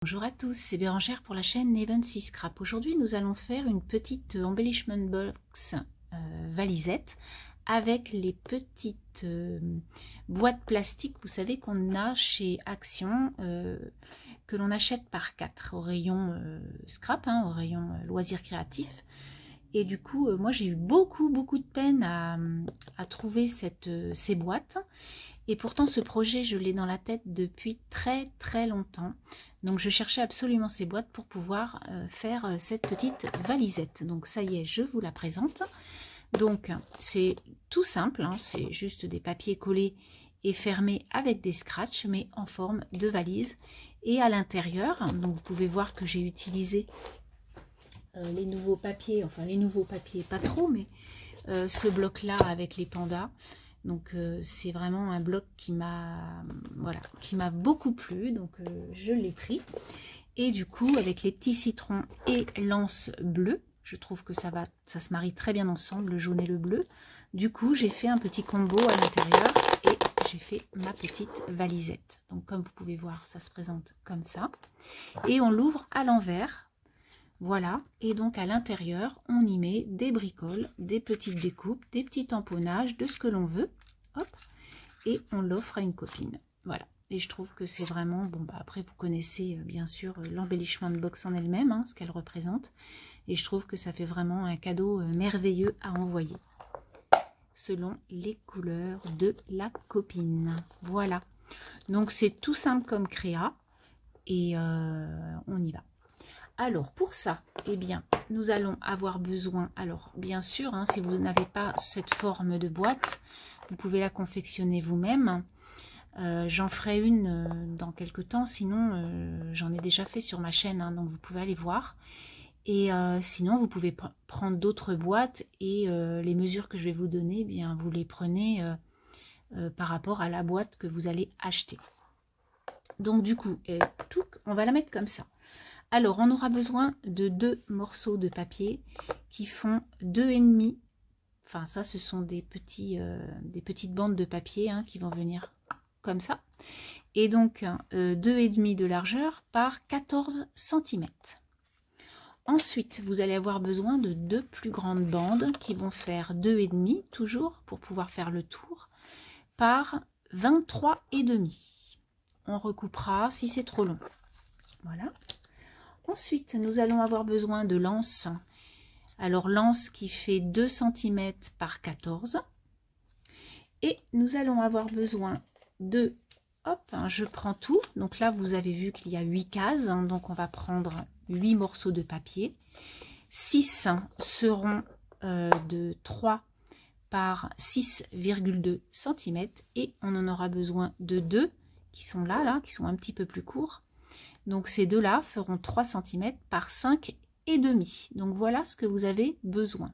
Bonjour à tous, c'est Bérangère pour la chaîne Neven6 Scrap. Aujourd'hui, nous allons faire une petite embellishment box valisette avec les petites boîtes plastiques, vous savez, qu'on a chez Action, que l'on achète par 4 au rayon scrap, au rayon loisirs créatifs. Et du coup, moi j'ai eu beaucoup de peine à trouver ces boîtes. Et pourtant, ce projet, je l'ai dans la tête depuis très longtemps. Donc, je cherchais absolument ces boîtes pour pouvoir faire cette petite valisette. Donc, ça y est, je vous la présente. Donc, c'est tout simple. C'est juste des papiers collés et fermés avec des scratchs, mais en forme de valise. Et à l'intérieur, donc vous pouvez voir que j'ai utilisé les nouveaux papiers. Enfin, les nouveaux papiers, pas trop, mais ce bloc-là avec les pandas. Donc c'est vraiment un bloc qui m'a beaucoup plu, donc je l'ai pris. Et du coup, avec les petits citrons et l'anse bleue, je trouve que ça se marie très bien ensemble, le jaune et le bleu. Du coup, j'ai fait un petit combo à l'intérieur et j'ai fait ma petite valisette. Donc comme vous pouvez voir, ça se présente comme ça. Et on l'ouvre à l'envers. Voilà, et donc à l'intérieur, on y met des bricoles, des petites découpes, des petits tamponnages, de ce que l'on veut. Hop, et on l'offre à une copine. Voilà, et je trouve que c'est vraiment... Bon, bah après, vous connaissez bien sûr l'embellishment box en elle-même, ce qu'elle représente. Et je trouve que ça fait vraiment un cadeau merveilleux à envoyer, selon les couleurs de la copine. Voilà, donc c'est tout simple comme créa, et on y va. Alors pour ça, eh bien, nous allons avoir besoin, alors bien sûr, si vous n'avez pas cette forme de boîte, vous pouvez la confectionner vous-même. J'en ferai une dans quelques temps, sinon j'en ai déjà fait sur ma chaîne, donc vous pouvez aller voir. Et sinon, vous pouvez prendre d'autres boîtes et les mesures que je vais vous donner, eh bien, vous les prenez par rapport à la boîte que vous allez acheter. Donc du coup, on va la mettre comme ça. Alors, on aura besoin de 2 morceaux de papier qui font 2,5. Enfin, ça, ce sont des petites bandes de papier qui vont venir comme ça. Et donc, 2,5 de largeur par 14 cm. Ensuite, vous allez avoir besoin de 2 plus grandes bandes qui vont faire 2,5, toujours, pour pouvoir faire le tour, par 23,5. On recoupera si c'est trop long. Voilà. Ensuite, nous allons avoir besoin de l'anse. Alors, l'anse qui fait 2 cm par 14. Et nous allons avoir besoin de... Hop, je prends tout. Donc là, vous avez vu qu'il y a 8 cases. Donc, on va prendre 8 morceaux de papier. 6 seront de 3 par 6,2 cm. Et on en aura besoin de 2 qui sont là, qui sont un petit peu plus courts. Donc ces deux-là feront 3 cm par 5,5. Donc voilà ce que vous avez besoin.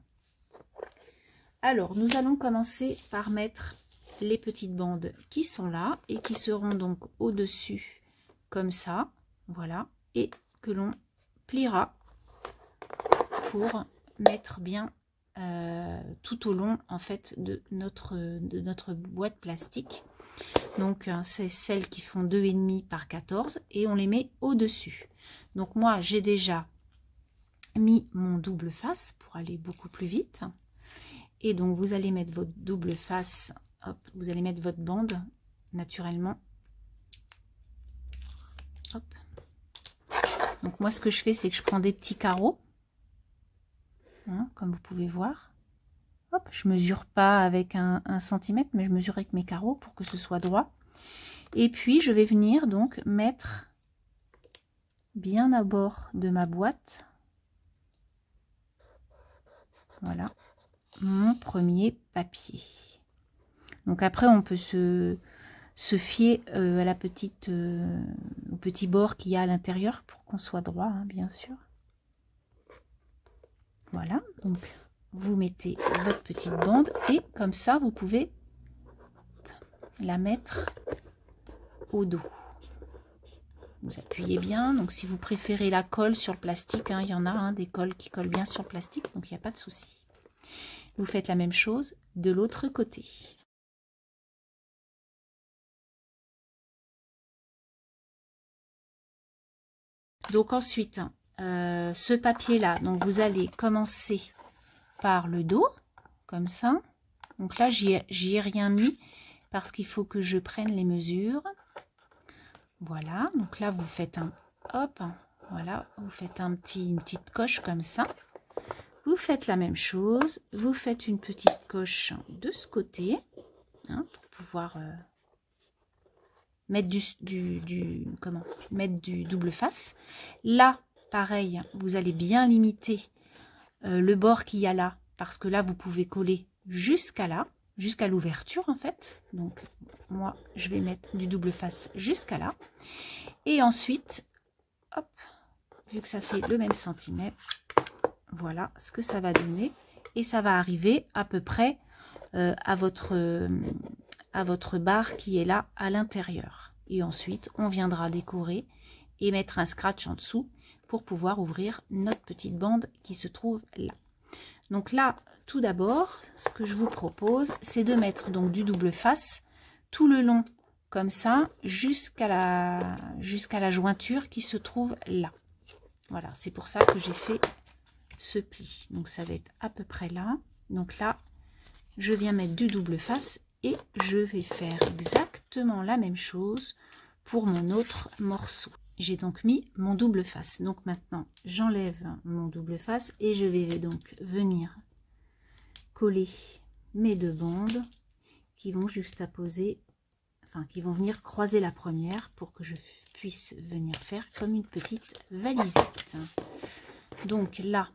Alors nous allons commencer par mettre les petites bandes qui sont là et qui seront donc au-dessus comme ça. Voilà. Et que l'on pliera pour mettre bien tout au long en fait de notre boîte plastique. Donc c'est celles qui font 2,5 par 14 et on les met au-dessus. Donc moi j'ai déjà mis mon double face pour aller beaucoup plus vite. Et donc vous allez mettre votre double face, hop, vous allez mettre votre bande naturellement. Hop. Donc moi ce que je fais, c'est que je prends des petits carreaux, comme vous pouvez voir. Hop, je mesure pas avec un centimètre, mais je mesure avec mes carreaux pour que ce soit droit. Et puis je vais venir donc mettre bien à bord de ma boîte, voilà, mon premier papier. Donc après on peut se fier à la petite au petit bord qu'il y a à l'intérieur pour qu'on soit droit, bien sûr. Voilà, donc vous mettez votre petite bande et comme ça vous pouvez la mettre au dos. Vous appuyez bien, donc si vous préférez la colle sur le plastique, il y en a des colles qui collent bien sur le plastique, donc il n'y a pas de souci. Vous faites la même chose de l'autre côté. Donc ensuite, ce papier-là, donc vous allez commencer par le dos, comme ça. Donc là, j'y ai rien mis parce qu'il faut que je prenne les mesures. Voilà, donc là, vous faites un hop, voilà, vous faites une petite coche comme ça. Vous faites la même chose, vous faites une petite coche de ce côté, hein, pour pouvoir mettre mettre du double face. Là, pareil, vous allez bien limiter le bord qu'il y a là, parce que là, vous pouvez coller jusqu'à là, jusqu'à l'ouverture en fait. Donc, moi, je vais mettre du double face jusqu'à là. Et ensuite, hop, vu que ça fait le même centimètre, voilà ce que ça va donner. Et ça va arriver à peu près à votre barre qui est là à l'intérieur. Et ensuite, on viendra décorer et mettre un scratch en dessous pour pouvoir ouvrir notre petite bande qui se trouve là. Donc là, tout d'abord, ce que je vous propose, c'est de mettre donc du double face tout le long, comme ça, jusqu'à la jointure qui se trouve là. Voilà, c'est pour ça que j'ai fait ce pli. Donc ça va être à peu près là. Donc là, je viens mettre du double face et je vais faire exactement la même chose pour mon autre morceau. J'ai donc mis mon double face. Donc maintenant, j'enlève mon double face et je vais donc venir coller mes deux bandes qui vont juxtaposer, enfin qui vont venir croiser la première pour que je puisse venir faire comme une petite valisette. Donc là,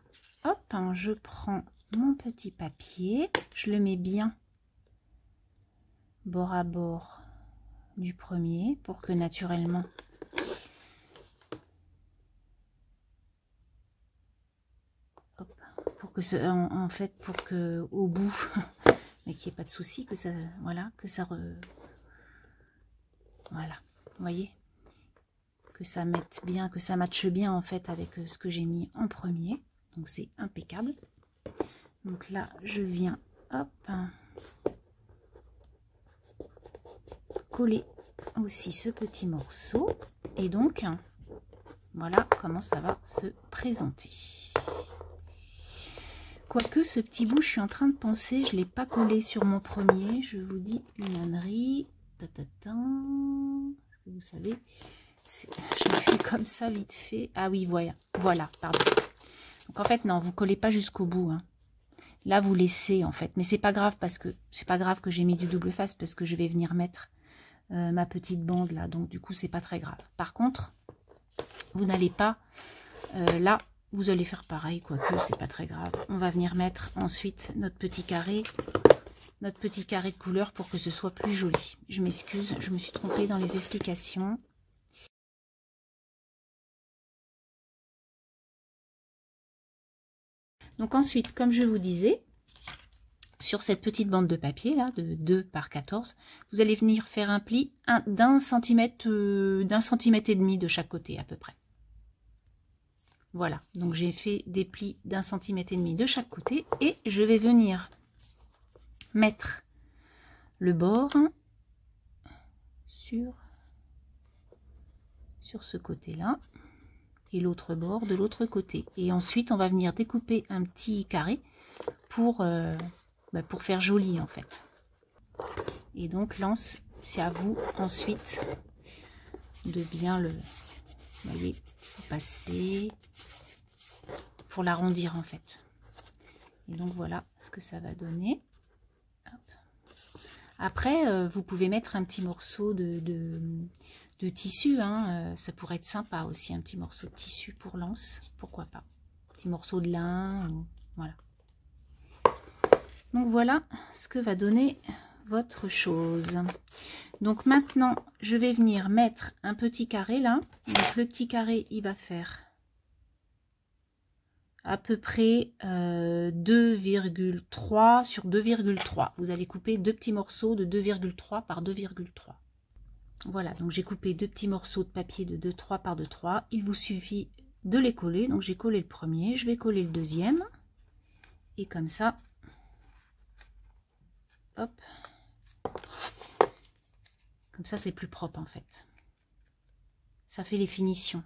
hop, je prends mon petit papier, je le mets bien bord à bord du premier pour que naturellement pour que en fait pour que au bout mais qu'il n'y ait pas de souci, que ça voilà, voilà, vous voyez, que ça mette bien, que ça matche bien en fait avec ce que j'ai mis en premier. Donc c'est impeccable. Donc là je viens hop coller aussi ce petit morceau et donc voilà comment ça va se présenter. Quoique ce petit bout, je suis en train de penser, je ne l'ai pas collé sur mon premier, je vous dis une ânerie. Vous savez, je le fais comme ça vite fait. Ah oui, voilà, pardon. Donc en fait, non, vous ne collez pas jusqu'au bout. Hein. Là, vous laissez en fait, mais c'est pas grave parce que c'est pas grave que j'ai mis du double face parce que je vais venir mettre ma petite bande là. Donc du coup, c'est pas très grave. Par contre, vous n'allez pas là. Vous allez faire pareil, quoique c'est pas très grave. On va venir mettre ensuite notre petit carré de couleur pour que ce soit plus joli. Je m'excuse, je me suis trompée dans les explications. Donc ensuite, comme je vous disais, sur cette petite bande de papier là, de 2 par 14, vous allez venir faire un pli d'un centimètre et demi de chaque côté à peu près. Voilà, donc j'ai fait des plis d'1,5 cm de chaque côté et je vais venir mettre le bord sur ce côté-là et l'autre bord de l'autre côté. Et ensuite, on va venir découper un petit carré pour faire joli en fait. Et donc, lance, c'est à vous ensuite de bien le, vous voyez, passer pour l'arrondir en fait. Et donc voilà ce que ça va donner. Hop. Après, vous pouvez mettre un petit morceau de tissu, hein. Ça pourrait être sympa aussi, un petit morceau de tissu pour l'anse, pourquoi pas. Un petit morceau de lin, voilà. Donc voilà ce que va donner votre chose. Donc maintenant, je vais venir mettre un petit carré là. Donc le petit carré, il va faire à peu près 2,3 sur 2,3. Vous allez couper deux petits morceaux de 2,3 par 2,3. Voilà, donc j'ai coupé deux petits morceaux de papier de 2,3 par 2,3. Il vous suffit de les coller. Donc j'ai collé le premier, je vais coller le deuxième. Et comme ça, hop. Comme ça, c'est plus propre en fait. Ça fait les finitions.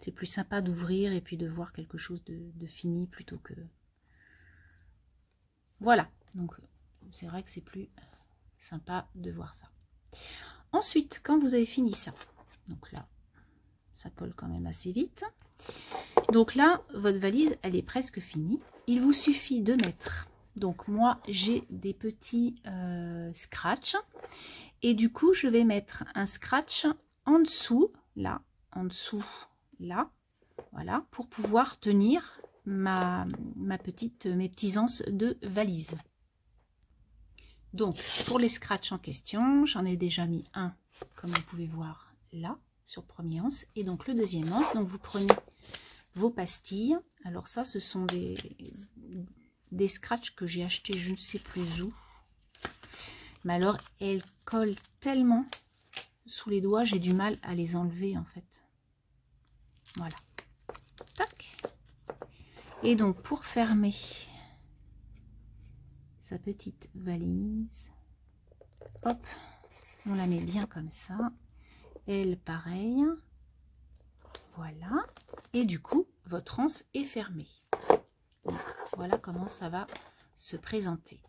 C'est plus sympa d'ouvrir et puis de voir quelque chose de fini plutôt que... Voilà, donc c'est vrai que c'est plus sympa de voir ça. Ensuite, quand vous avez fini ça, donc là, ça colle quand même assez vite. Donc là, votre valise, elle est presque finie. Il vous suffit de mettre... Donc moi, j'ai des petits scratch. Et du coup, je vais mettre un scratch en dessous, là, en dessous, là. Voilà, pour pouvoir tenir mes petits anses de valise. Donc, pour les scratchs en question, j'en ai déjà mis un, comme vous pouvez voir là, sur le premier anse. Et donc, le deuxième anse, donc vous prenez vos pastilles. Alors ça, ce sont des scratchs que j'ai achetés je ne sais plus où. Mais alors, elles collent tellement sous les doigts, j'ai du mal à les enlever en fait. Voilà. Tac. Et donc, pour fermer sa petite valise, hop, on la met bien comme ça. Elle, pareil. Voilà. Et du coup, votre anse est fermée. Donc, voilà comment ça va se présenter.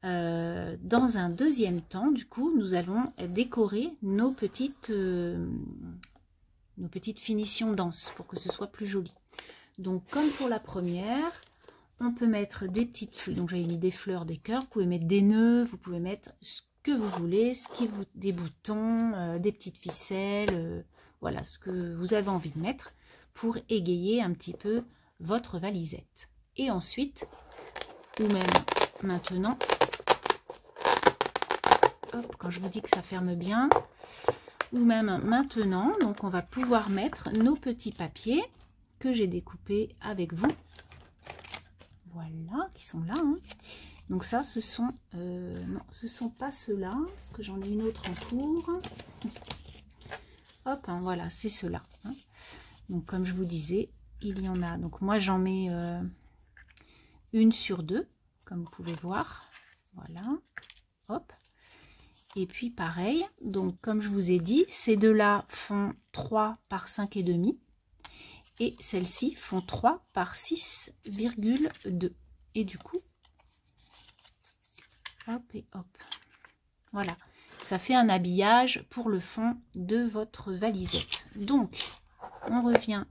Dans un deuxième temps, du coup, nous allons décorer nos petites finitions d'anse pour que ce soit plus joli. Donc, comme pour la première, on peut mettre des petites fleurs. Donc, j'avais mis des fleurs, des cœurs. Vous pouvez mettre des nœuds, vous pouvez mettre ce que vous voulez, des boutons, des petites ficelles, voilà, ce que vous avez envie de mettre pour égayer un petit peu votre valisette. Et ensuite, ou même maintenant, hop, quand je vous dis que ça ferme bien, ou même maintenant, donc on va pouvoir mettre nos petits papiers que j'ai découpés avec vous. Voilà, qui sont là. Hein. Donc ça, ce sont... non, ce ne sont pas ceux-là, parce que j'en ai une autre en cours. Hop, hein, voilà, c'est ceux-là. Hein. Donc comme je vous disais, il y en a. Donc moi, j'en mets une sur deux, comme vous pouvez voir. Voilà, hop. Et puis pareil, donc comme je vous ai dit, ces deux-là font 3 par 5,5. Et celles-ci font 3 par 6,2. Et du coup, hop et hop. Voilà, ça fait un habillage pour le fond de votre valisette. Donc, on revient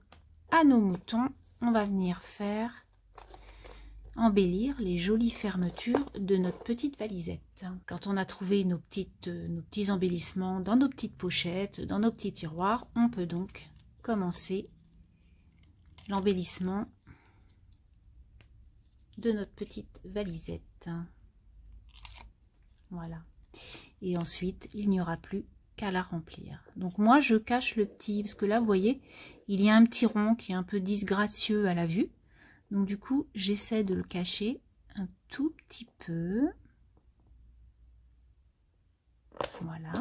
à nos moutons. On va venir faire embellir les jolies fermetures de notre petite valisette. Quand on a trouvé nos petits embellissements dans nos petites pochettes, dans nos petits tiroirs, on peut donc commencer l'embellissement de notre petite valisette. Voilà. Et ensuite, il n'y aura plus qu'à la remplir. Donc moi, je cache le petit, parce que là, vous voyez, il y a un petit rond qui est un peu disgracieux à la vue. Donc du coup, j'essaie de le cacher un tout petit peu. Voilà.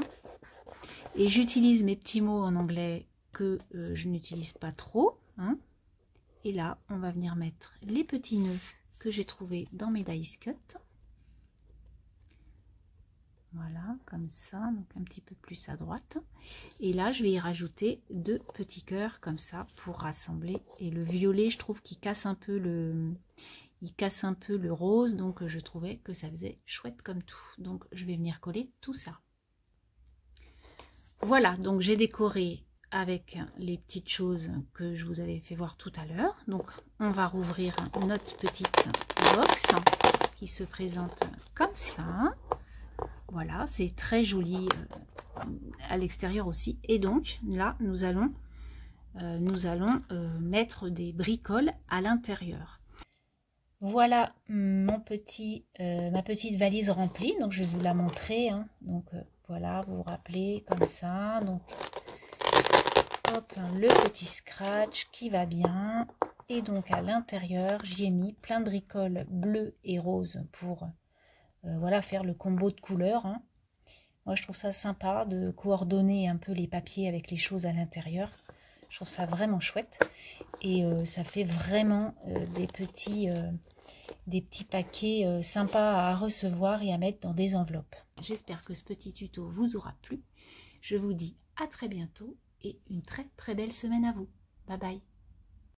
Et j'utilise mes petits mots en anglais que je n'utilise pas trop. Hein. Et là, on va venir mettre les petits nœuds que j'ai trouvés dans mes dies cut. Voilà, comme ça, donc un petit peu plus à droite. Et là, je vais y rajouter 2 petits cœurs comme ça pour rassembler. Et le violet, je trouve qu'il casse un peu le rose, donc je trouvais que ça faisait chouette comme tout. Donc, je vais venir coller tout ça. Voilà, donc j'ai décoré avec les petites choses que je vous avais fait voir tout à l'heure. Donc, on va rouvrir notre petite box qui se présente comme ça. Voilà, c'est très joli à l'extérieur aussi. Et donc, là, nous allons mettre des bricoles à l'intérieur. Voilà ma petite valise remplie. Donc, je vais vous la montrer. Hein. Donc, voilà, vous vous rappelez comme ça. Donc, hop, le petit scratch qui va bien. Et donc, à l'intérieur, j'y ai mis plein de bricoles bleues et roses pour... voilà, faire le combo de couleurs. Hein. Moi, je trouve ça sympa de coordonner un peu les papiers avec les choses à l'intérieur. Je trouve ça vraiment chouette. Et ça fait vraiment des petits paquets sympas à recevoir et à mettre dans des enveloppes. J'espère que ce petit tuto vous aura plu. Je vous dis à très bientôt et une très très belle semaine à vous. Bye bye.